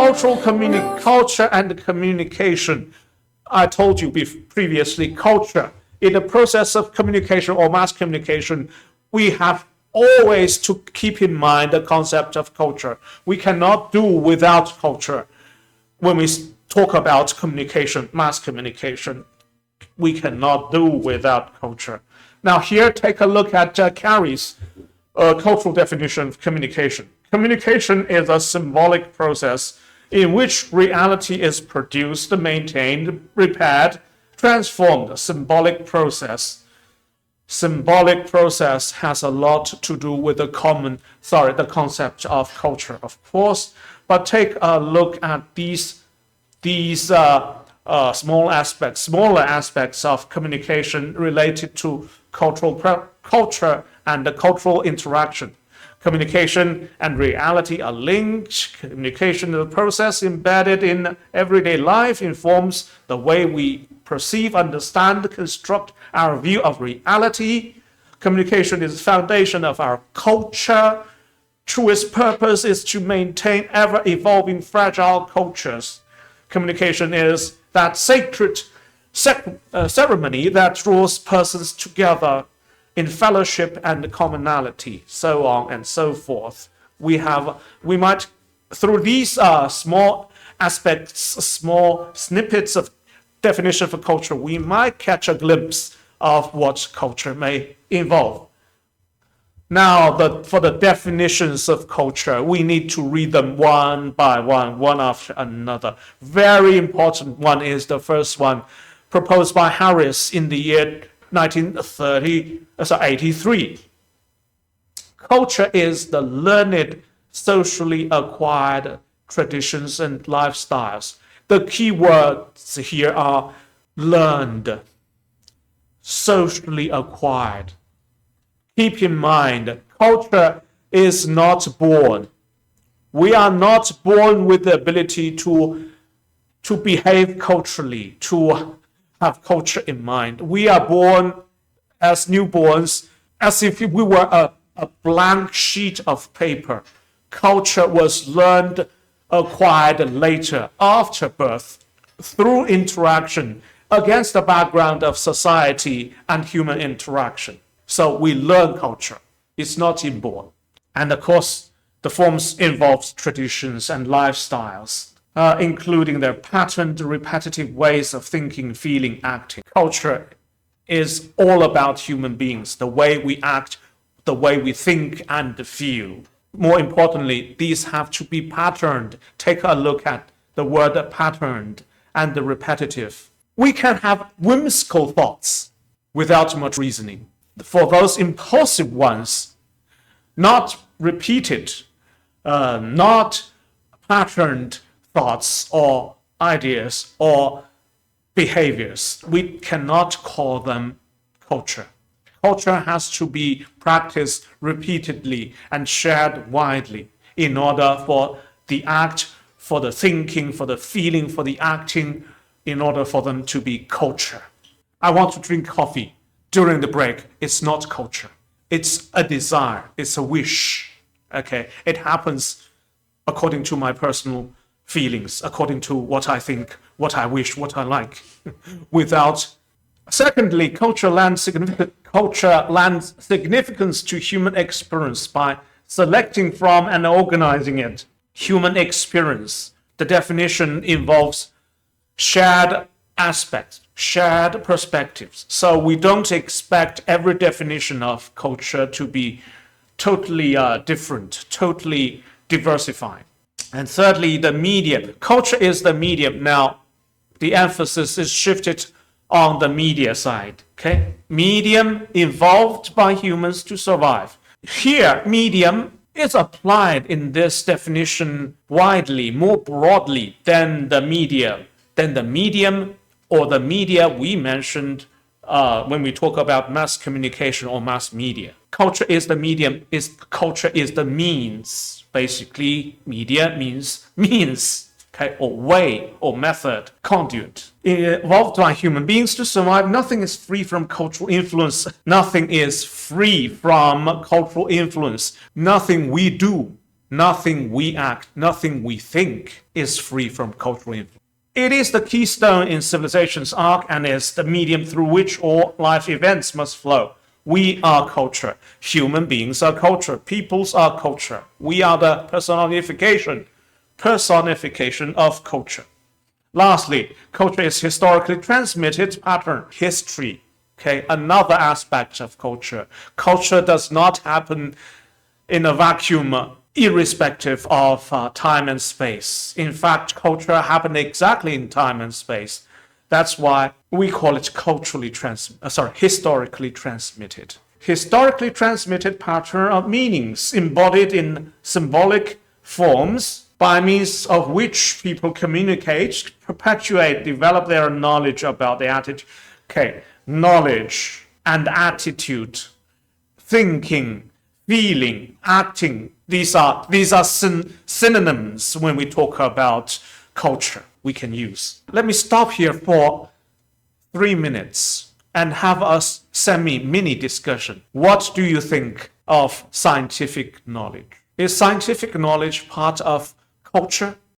Culture and communication. I told you previously, culture. In the process of communication or mass communication, we have always to keep in mind the concept of culture. We cannot do without culture. When we talk about communication, mass communication, we cannot do without culture. Now here, take a look at Carey's cultural definition of communication. Communication is a symbolic process in which reality is produced, maintained, repaired, transformed. A symbolic process. Symbolic process has a lot to do with the concept of culture, of course. But take a look at these smaller aspects of communication related to culture and the cultural interaction. Communication and reality are linked. Communication is a process embedded in everyday life, informs the way we perceive, understand, construct our view of reality. Communication is the foundation of our culture. Truest purpose is to maintain ever-evolving fragile cultures. Communication is that sacred ceremony that draws persons together in fellowship and commonality, so on and so forth. We might, through these small aspects, small snippets of definition for culture, we might catch a glimpse of what culture may involve. Now, for the definitions of culture, we need to read them one by one after another. Very important one is the first one, proposed by Harris in the year 1983. Culture is the learned, socially acquired traditions and lifestyles. The key words here are learned, socially acquired. Keep in mind, culture is not born. We are not born with the ability to behave culturally, to have culture in mind. We are born as newborns as if we were a blank sheet of paper. Culture was learned, acquired later, after birth, through interaction, against the background of society and human interaction. So we learn culture. It's not inborn. And of course, the forms involves traditions and lifestyles, including their patterned, repetitive ways of thinking, feeling, acting. Culture is all about human beings, the way we act, the way we think and feel. More importantly, these have to be patterned. Take a look at the word patterned and the repetitive. We can have whimsical thoughts without much reasoning. For those impulsive ones, not repeated, not patterned thoughts or ideas or behaviors, we cannot call them culture. Culture has to be practiced repeatedly and shared widely in order for the act, for the thinking, for the feeling, for the acting, in order for them to be culture. I want to drink coffee during the break. It's not culture. It's a desire. It's a wish. Okay, it happens according to my personal feelings, according to what I think, what I wish, what I like. Secondly, culture lends significance to human experience by selecting from and organizing it. Human experience. The definition involves shared aspects, shared perspectives. So we don't expect every definition of culture to be totally different, totally diversified. And thirdly, the medium. Culture is the medium. Now, the emphasis is shifted on the media side. Okay, medium evolved by humans to survive. Here, medium is applied in this definition widely, more broadly than the medium or the media we mentioned when we talk about mass communication or mass media. Culture is the medium, culture is the means. Basically, media means means, okay, or way or method, conduit. Evolved by human beings to survive. Nothing is free from cultural influence. Nothing is free from cultural influence. Nothing we do Nothing we act, nothing we think is free from cultural influence. It is the keystone in civilization's arc and is the medium through which all life events must flow. We are culture. Human beings are culture. Peoples are culture. We are the personification of culture. Lastly, culture is historically transmitted pattern, history. Okay, another aspect of culture. Culture does not happen in a vacuum, irrespective of time and space. In fact, culture happens exactly in time and space. That's why we call it historically transmitted. Historically transmitted pattern of meanings embodied in symbolic forms by means of which people communicate, perpetuate, develop their knowledge about the attitude. Okay, knowledge and attitude, thinking, feeling, acting. These are synonyms when we talk about culture we can use. Let me stop here for 3 minutes and have a mini discussion. What do you think of scientific knowledge? Is scientific knowledge part of culture?